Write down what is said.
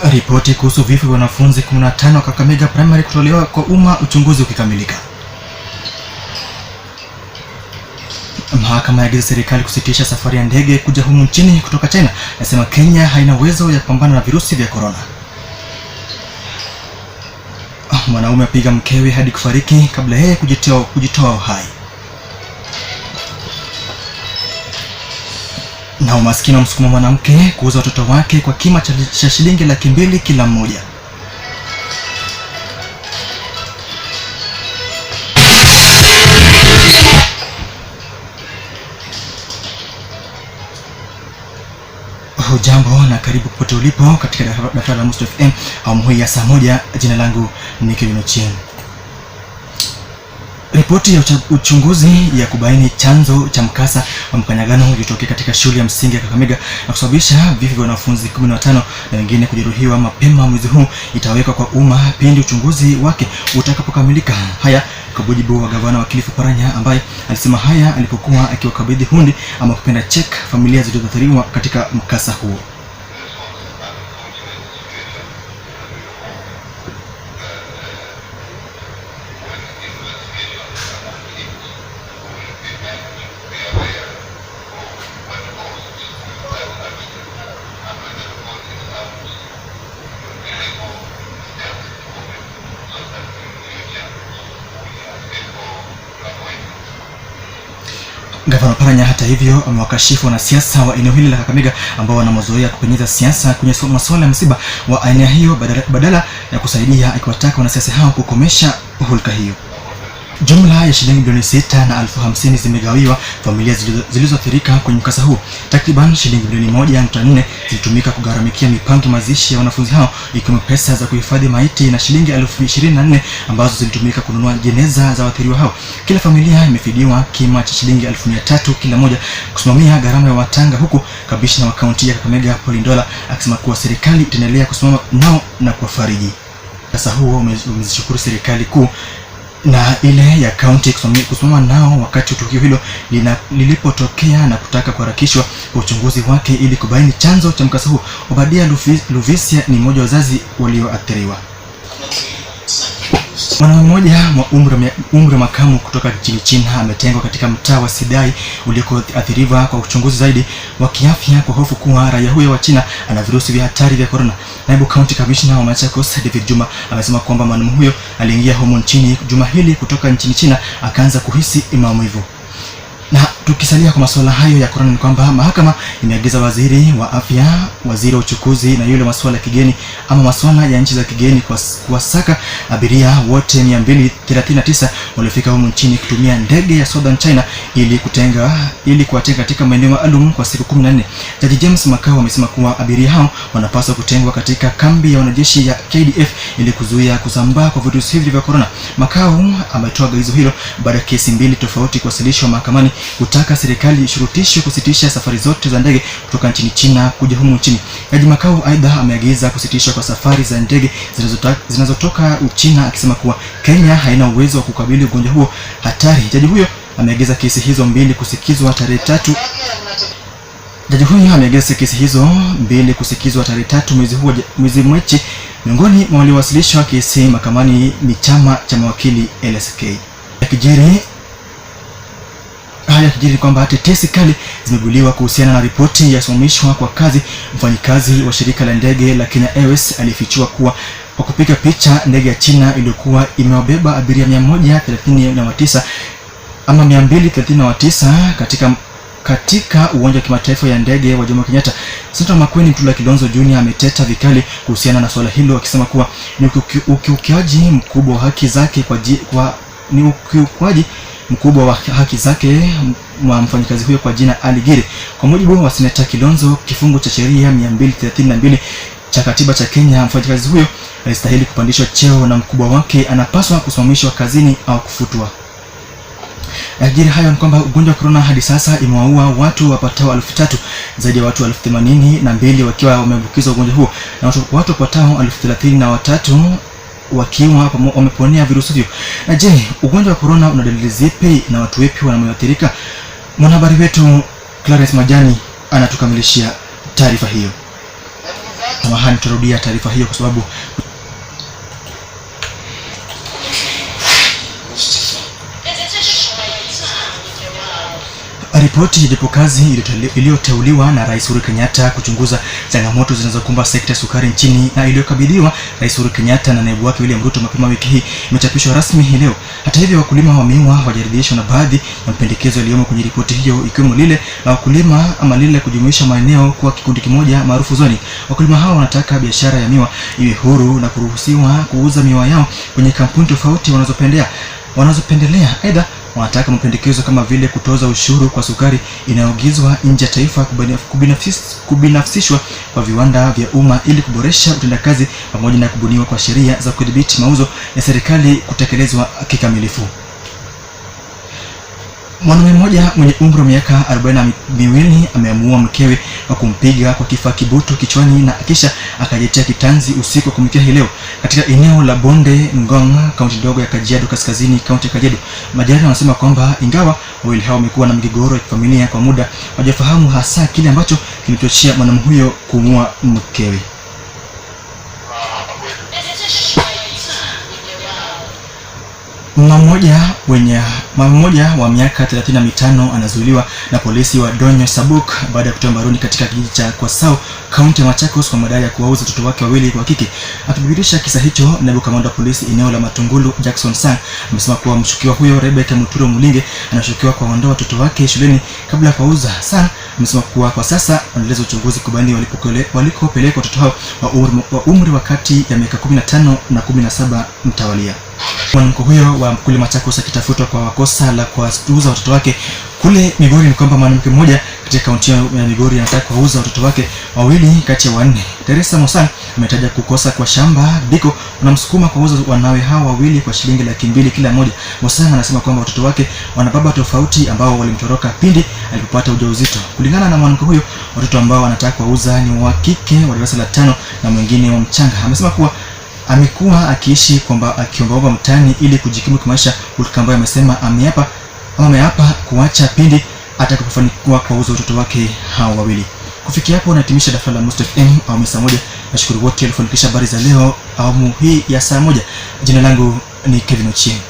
Ripoti kuhusu vifo vya wanafunzi 15 wa Kakamega Primary kutolewa kwa umma, uchunguzi ukikamilika. Mahakama yaagiza serikali kusitisha safari ya ndege kuja humu nchini kutoka China. Nasema Kenya haina uwezo ya kupambana na virusi vya corona. Mwanaume apiga mkewe hadi kufariki kabla yeye kujitoa uhai. Na umaskini msukuma mwanamke kuuza watoto wake kwa kima cha shilingi 200,000 kila mmoja. Hujambo na karibu popote ulipo katika daftari la Mustard FM awamu hii ya saa 1. Jina langu ni Kevin Ochieng. Ripoti ya uchunguzi ya kubaini chanzo cha mkasa wa mkanyagano uliotokea katika shule ya msingi ya Kakamega na kusababisha vifo vya wanafunzi 15 na wengine kujeruhiwa mapema mwezi huu itawekwa kwa umma pindi uchunguzi wake utakapokamilika. Haya kwa mujibu wa gavana wa Kilifi Oparanya, ambaye alisema haya alipokuwa akiwakabidhi hundi ama kupenda check familia zilizoathiriwa katika mkasa huo. Gavana Oparanya hata hivyo amewakashifu wanasiasa wa eneo hili la Kakamega ambao wana mazoea kupenyeza siasa kwenye masuala ya msiba wa aina hiyo badala ya kusaidia, akiwataka wanasiasa hao kukomesha hulka hiyo. Jumla ya shilingi bilioni 6,50,000 zimegawiwa familia zilizoathirika kwenye mkasa huu. Takriban shilingi bilioni 1.4 zilitumika kugharamikia mipango mazishi ya wanafunzi hao, ikiwemo pesa za kuhifadhi maiti na shilingi 24,000 ambazo zilitumika kununua jeneza za waathiriwa hao. Kila familia imefidiwa kima cha shilingi 300,000 kila moja kusimamia gharama ya watanga, huku kamishna wa kaunti ya Kakamega Polindola akisema kuwa serikali itaendelea kusimama nao na kuwafariji. Sasa huo umezishukuru serikali kuu na ile ya kaunti kusimama nao wakati tukio hilo lilipotokea na kutaka kuharakishwa uchunguzi wake ili kubaini chanzo cha mkasa huo. Obadia Luvisia ni mmoja wa wazazi walioathiriwa. Mwanaume mmoja wa umri wa makamu kutoka nchini China ametengwa katika mtaa wa Sidai ulioathiriwa kwa uchunguzi zaidi wa kiafya kwa hofu kuwa raia huyo wa China ana virusi vya hatari vya corona. Naibu County Commissioner wa Machakos David Juma amesema kwamba mwanaume huyo aliingia humo nchini juma hili kutoka nchini China akaanza kuhisi maumivu. Na tukisalia kwa masuala hayo ya corona, ni kwamba mahakama imeagiza waziri wa afya, waziri wa uchukuzi na yule masuala ya kigeni ama masuala ya nchi za kigeni kuwasaka abiria wote 239 waliofika humu nchini kutumia ndege ya Southern China ili kuwatenga katika maeneo maalum kwa siku 14. Jaji James Makau amesema kuwa abiria hao wanapaswa kutengwa katika kambi ya wanajeshi ya KDF ili kuzuia kusambaa kwa virusi hivi vya corona. Makau ametoa agizo hilo baada ya kesi 2 tofauti kuwasilishwa mahakamani kutaka serikali ishurutishwe kusitisha safari zote za ndege kutoka nchini China kuja humu nchini. Jaji Makau aidha ameagiza kusitishwa kwa safari za ndege zinazotoka Uchina, akisema kuwa Kenya haina uwezo wa kukabili ugonjwa huo hatari. Jaji huyo ameagiza kesi hizo 2 kusikizwa tarehe 3. Jaji huyo ameagiza kesi hizo 2 kusikizwa tarehe 3 mwezi Machi. Miongoni mwa waliowasilishwa kesi mahakamani ni chama cha mawakili LSK. Haya kijiri kwamba tetesi kali zimebuliwa kuhusiana na ripoti ya kusimamishwa kwa kazi mfanyikazi wa shirika la ndege la Kenya Airways alifichua kuwa kwa kupiga picha ndege ya China iliyokuwa imewabeba abiria 139 ama 239 katika uwanja wa kimataifa ya ndege wa Jomo Kenyatta. Senator Makueni Mtula Kilonzo Jr. ameteta vikali kuhusiana na swala hilo, akisema kuwa ni ukiukiaji mkubwa wa haki zake mkubwa wa haki zake wa mfanyikazi huyo kwa jina Ali Gire. Kwa mujibu wa Senator Kilonzo, kifungu cha sheria 232 cha katiba cha Kenya, mfanyikazi huyo alistahili kupandishwa cheo na mkubwa wake anapaswa kusimamishwa kazini au kufutwa. Ajiri hayo ni kwamba ugonjwa wa corona hadi sasa imewaua watu wapatao 3,000, zaidi ya watu 82 wakiwa wameambukizwa ugonjwa huo na watu wapatao 33 wakiwa wameponea virusi hivyo. Na je, ugonjwa wa corona una dalili zipi na watu wepi wanaoathirika? Mwanahabari wetu Clarence Majani anatukamilishia taarifa hiyo. Samahani, tutarudia taarifa hiyo kwa sababu ripoti ya jopo kazi iliyoteuliwa na Rais Uhuru Kenyatta kuchunguza changamoto zinazokumba sekta ya sukari nchini na iliyokabidhiwa Rais Uhuru Kenyatta na naibu wake William Ruto mapema wiki hii imechapishwa rasmi hii leo. Hata hivyo, wakulima wa miwa hawajaridhishwa na baadhi ya mapendekezo yaliyomo kwenye ripoti hiyo, ikiwemo lile la wakulima ama lile kujumuisha maeneo kwa kikundi kimoja maarufu zoni. Wakulima hao wanataka biashara ya miwa iwe huru na kuruhusiwa kuuza miwa yao kwenye kampuni tofauti wanazopendelea. Aidha, wanataka mapendekezo kama vile kutoza ushuru kwa sukari inayoagizwa nje ya taifa, kubinafsishwa kwa viwanda vya umma ili kuboresha utendakazi, pamoja na kubuniwa kwa sheria za kudhibiti mauzo ya serikali kutekelezwa kikamilifu. Mwanaume mmoja mwenye umri wa miaka 42 ameamua mkewe kwa kumpiga kwa kifaa kibutu kichwani na kisha akajitia kitanzi usiku wa kuamkia hii leo katika eneo la Bonde Ngong, kaunti ndogo ya Kajiado Kaskazini, kaunti ya Kajiado. Majirani wanasema kwamba ingawa wawili hao wamekuwa na migogoro ya kifamilia kwa muda, hawajafahamu hasa kile ambacho kilichochea mwanamume huyo kuumua mkewe. Mama mmoja wa miaka 35 anazuiliwa na polisi wa Donyo Sabuk baada ya kutoa mbaroni katika kijiji cha Kwasau, kaunti ya Machakos, kwa madai ya kuwauza watoto wake wawili wa kike. Akithibitisha kisa hicho, naibu kamanda wa polisi eneo la Matungulu Jackson Sang amesema kuwa mshukiwa huyo Rebecca Muturo Mulinge anashukiwa kuwaondoa watoto wake shuleni kabla ya kuwauza. Sang amesema kuwa kwa sasa wanaendeleza uchunguzi kubaini walikopeleka watoto hao wa umri wa kati ya miaka 15 na 17 mtawalia. Mwanamke huyo wa kule Machakos akitafutwa kwa kosa la kuwauza watoto wake kule Migori. Ni kwamba mwanamke mmoja katika kaunti ya Migori anataka kuwauza watoto wake wawili kati ya wanne. Teresa Mosang ametaja kukosa kwa shamba Biko unamsukuma kuwauza wanawe hao wawili kwa shilingi 200,000 kila mmoja. Mosang anasema kwamba watoto wake wana baba tofauti ambao walimtoroka pindi alipopata ujauzito. Kulingana na mwanamke huyo, watoto ambao anataka kuwauza ni wa kike wa darasa la 5 na mwingine wa mchanga. Amesema kuwa amekuwa akiishi kwamba akiombaomba mtaani ili kujikimu kimaisha, hulka ambayo amesema ameapa kuacha pindi atakapofanikiwa kuwauza watoto wake hao wawili. Kufikia hapo nahitimisha dafla la Must FM awamu saa 1. Nashukuru wote waliofanikisha habari za leo awamu hii ya saa 1. Jina langu ni Kevin Ochieng.